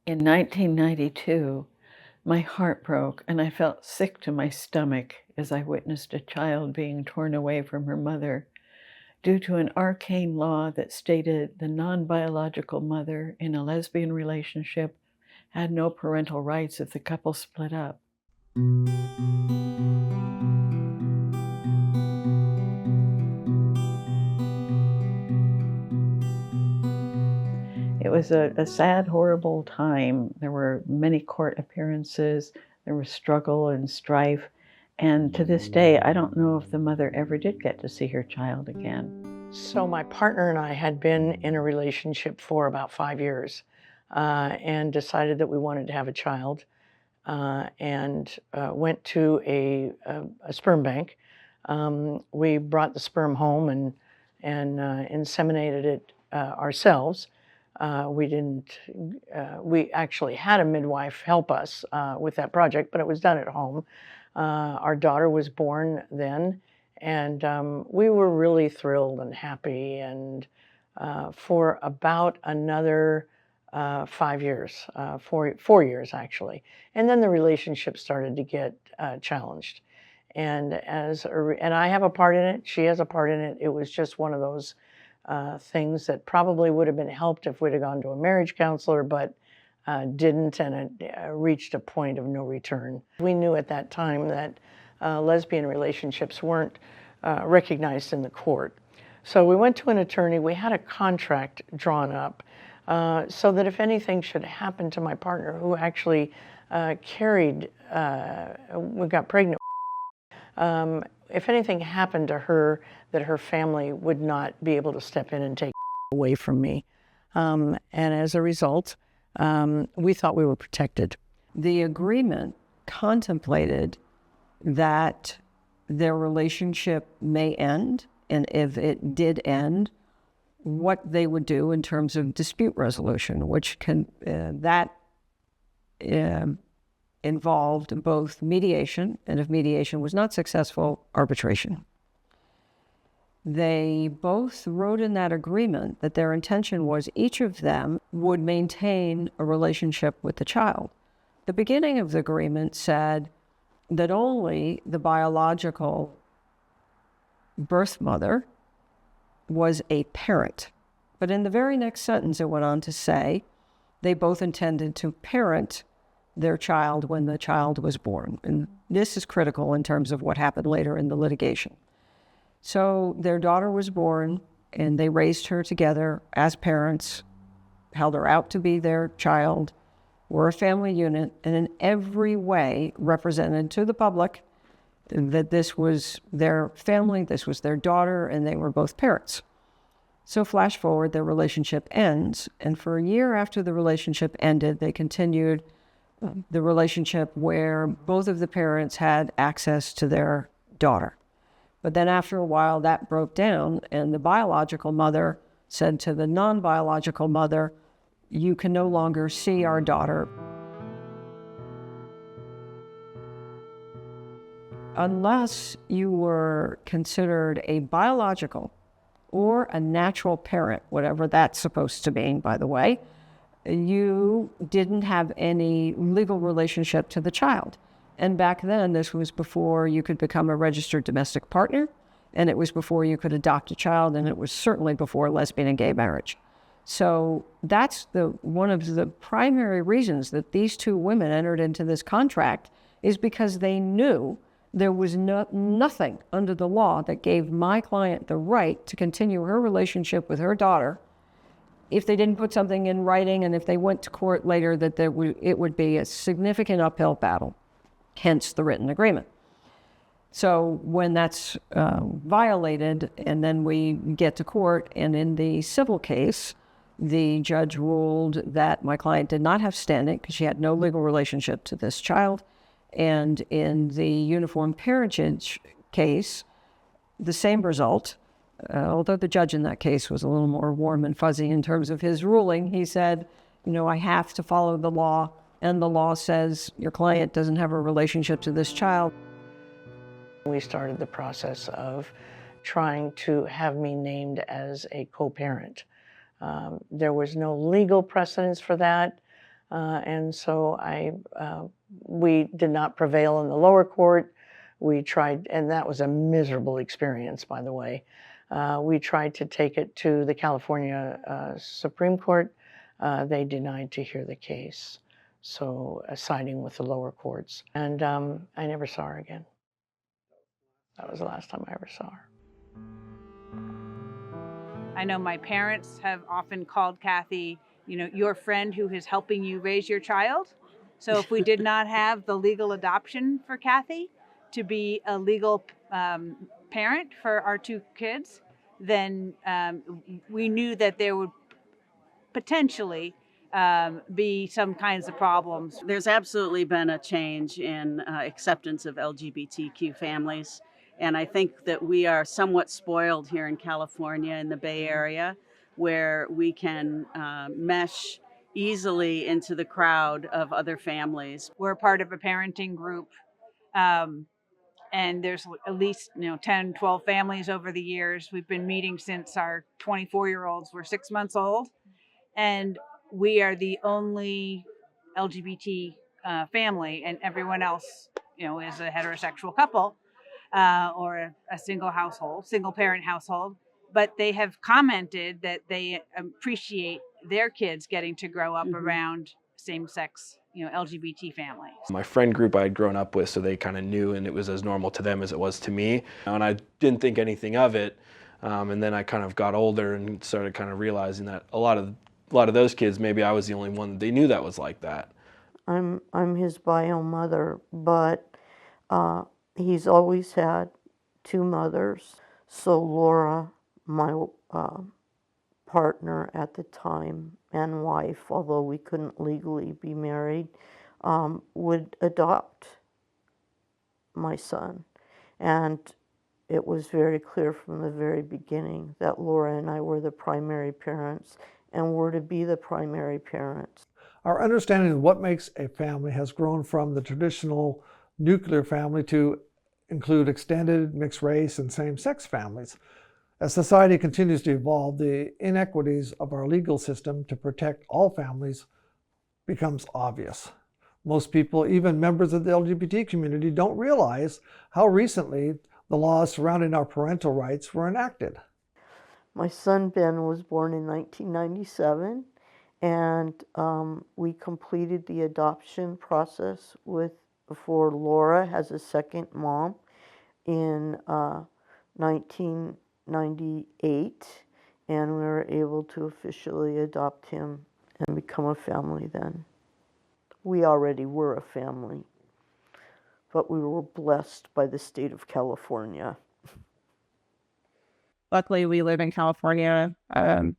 In 1992, my heart broke and I felt sick to my stomach as I witnessed a child being torn away from her mother due to an arcane law that stated the non-biological mother in a lesbian relationship had no parental rights if the couple split up. It was a sad, horrible time. There were many court appearances, there was struggle and strife, and to this day, I don't know if the mother ever did get to see her child again. So my partner and I had been in a relationship for about 5 years and decided that we wanted to have a child and went to a sperm bank. We brought the sperm home and inseminated it ourselves. We actually had a midwife help us with that project, but it was done at home. Our daughter was born then, and we were really thrilled and happy, and for about another 5 years, 4 years actually. And then the relationship started to get challenged. And and I have a part in it, she has a part in it. It was just one of those things that probably would have been helped if we'd have gone to a marriage counselor, but didn't, and it reached a point of no return. We knew at that time that lesbian relationships weren't recognized in the court. So we went to an attorney, we had a contract drawn up so that if anything should happen to my partner, who actually we got pregnant, if anything happened to her, that her family would not be able to step in and take away from me. And as a result, we thought we were protected. The agreement contemplated that their relationship may end, and if it did end, what they would do in terms of dispute resolution, which involved both mediation, and if mediation was not successful, arbitration. They both wrote in that agreement that their intention was each of them would maintain a relationship with the child. The beginning of the agreement said that only the biological birth mother was a parent. But in the very next sentence, it went on to say they both intended to parent their child when the child was born. And this is critical in terms of what happened later in the litigation. So their daughter was born, and they raised her together as parents, held her out to be their child, were a family unit, and in every way represented to the public that this was their family, this was their daughter, and they were both parents. So flash forward, their relationship ends, and for a year after the relationship ended, they continued the relationship where both of the parents had access to their daughter. But then after a while, that broke down, and the biological mother said to the non-biological mother, "You can no longer see our daughter unless you were considered a biological or a natural parent," whatever that's supposed to mean, by the way. You didn't have any legal relationship to the child. And back then, this was before you could become a registered domestic partner, and it was before you could adopt a child, and it was certainly before lesbian and gay marriage. So that's one of the primary reasons that these two women entered into this contract, is because they knew there was nothing under the law that gave my client the right to continue her relationship with her daughter if they didn't put something in writing, and if they went to court later, that it would be a significant uphill battle, hence the written agreement. So when that's violated, and then we get to court, and in the civil case, the judge ruled that my client did not have standing because she had no legal relationship to this child. And in the uniform parentage case, the same result. Although the judge in that case was a little more warm and fuzzy in terms of his ruling, he said, I have to follow the law, and the law says your client doesn't have a relationship to this child. We started the process of trying to have me named as a co-parent. There was no legal precedence for that. And so we did not prevail in the lower court. We tried, and that was a miserable experience, by the way. We tried to take it to the California Supreme Court. They denied to hear the case, so siding with the lower courts. And I never saw her again. That was the last time I ever saw her. I know my parents have often called Kathy, your friend who is helping you raise your child. So if we did not have the legal adoption for Kathy to be a legal parent for our two kids, then we knew that there would potentially be some kinds of problems. There's absolutely been a change in acceptance of LGBTQ families. And I think that we are somewhat spoiled here in California, in the Bay Area, where we can mesh easily into the crowd of other families. We're part of a parenting group. And there's at least 10, 12 families over the years. We've been meeting since our 24-year-olds were 6 months old. And we are the only LGBT family, and everyone else, is a heterosexual couple or a single parent household. But they have commented that they appreciate their kids getting to grow up around same-sex, LGBT families. My friend group I had grown up with, so they kind of knew, and it was as normal to them as it was to me. And I didn't think anything of it. And then I kind of got older and started kind of realizing that a lot of those kids, maybe I was the only one that they knew that was like that. I'm his bio mother, but he's always had two mothers. So Laura, my partner at the time and wife, although we couldn't legally be married, would adopt my son. And it was very clear from the very beginning that Laura and I were the primary parents and were to be the primary parents. Our understanding of what makes a family has grown from the traditional nuclear family to include extended, mixed race, and same-sex families. As society continues to evolve, the inequities of our legal system to protect all families becomes obvious. Most people, even members of the LGBT community, don't realize how recently the laws surrounding our parental rights were enacted. My son Ben was born in 1997, and we completed the adoption process for Laura as a second mom in 1998, and we were able to officially adopt him and become a family then. We already were a family, but we were blessed by the state of California. Luckily, we live in California, and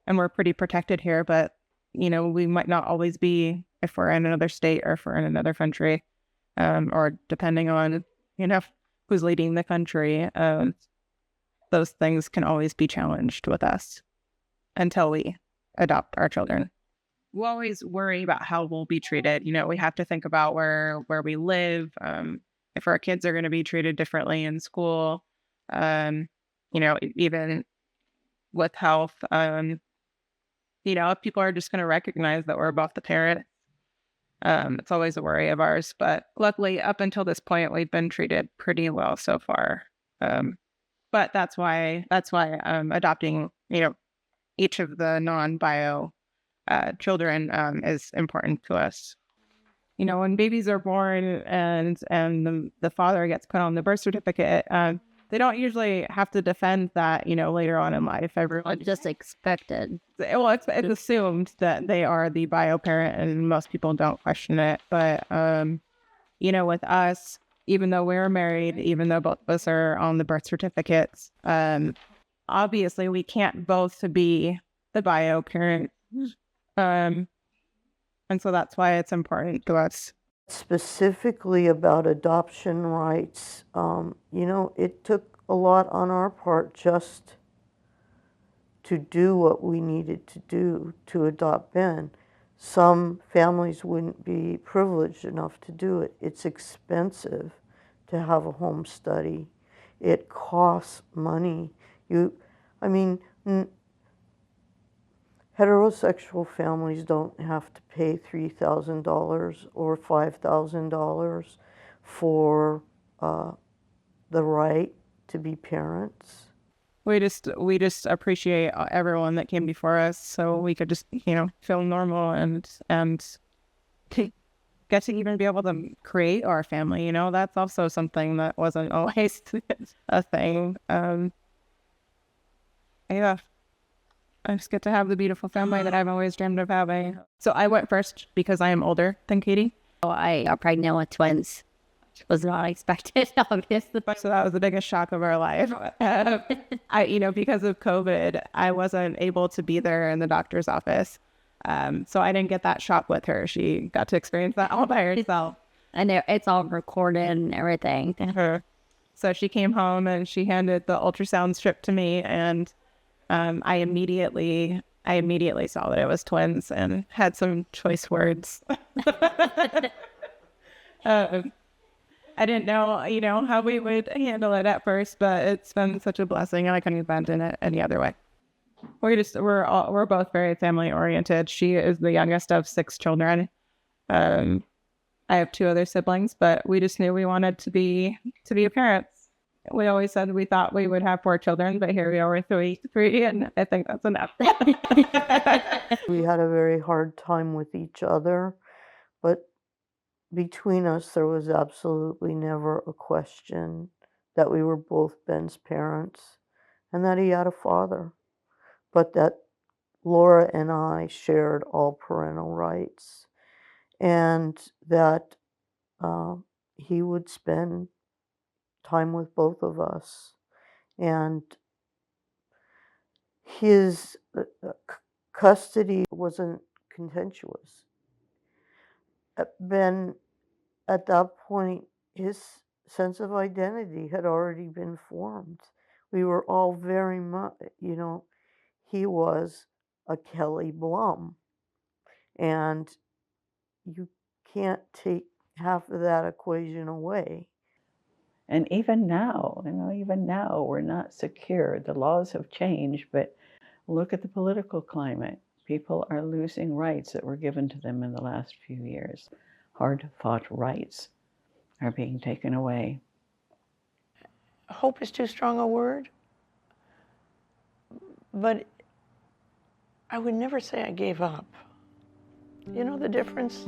we're pretty protected here, but, we might not always be if we're in another state or if we're in another country, or depending on, who's leading the country. Those things can always be challenged with us until we adopt our children. We always worry about how we'll be treated. We have to think about where we live, if our kids are going to be treated differently in school, even with health, if people are just going to recognize that we're both the parent. It's always a worry of ours, but luckily up until this point, we've been treated pretty well so far. But that's why adopting, each of the non-bio children is important to us. When babies are born and the father gets put on the birth certificate, they don't usually have to defend that, later on in life. Everyone just expected. Well, it's assumed that they are the bio parent, and most people don't question it. But, with us, even though we're married, even though both of us are on the birth certificates, obviously we can't both be the bio parent. And so that's why it's important to us. Specifically about adoption rights, it took a lot on our part just to do what we needed to do to adopt Ben. Some families wouldn't be privileged enough to do it. It's expensive to have a home study. It costs money. Heterosexual families don't have to pay $3,000 or $5,000 for the right to be parents. We just appreciate everyone that came before us, so we could just feel normal and get to even be able to create our family. That's also something that wasn't always a thing. Yeah, I just get to have the beautiful family that I've always dreamed of having. So I went first because I am older than Katie. I got pregnant with twins. Was not expected, obviously. So that was the biggest shock of our life. Because of COVID, I wasn't able to be there in the doctor's office. So I didn't get that shock with her. She got to experience that all by herself. I know it's all recorded and everything. So she came home and she handed the ultrasound strip to me, and I immediately saw that it was twins and had some choice words. I didn't know, how we would handle it at first, but it's been such a blessing, and I couldn't imagine it any other way. We're both very family oriented. She is the youngest of 6 children. I have 2 other siblings, but we just knew we wanted to be parents. We always said we thought we would have 4 children, but here we are with three, and I think that's enough. We had a very hard time with each other, but between us, there was absolutely never a question that we were both Ben's parents and that he had a father, but that Laura and I shared all parental rights, and that he would spend time with both of us. And his custody wasn't contentious. Ben, at that point, his sense of identity had already been formed. We were all very much, he was a Kelly Blum. And you can't take half of that equation away. And even now, we're not secure. The laws have changed, but look at the political climate. People are losing rights that were given to them in the last few years. Hard-fought rights are being taken away. Hope is too strong a word, but I would never say I gave up. You know the difference?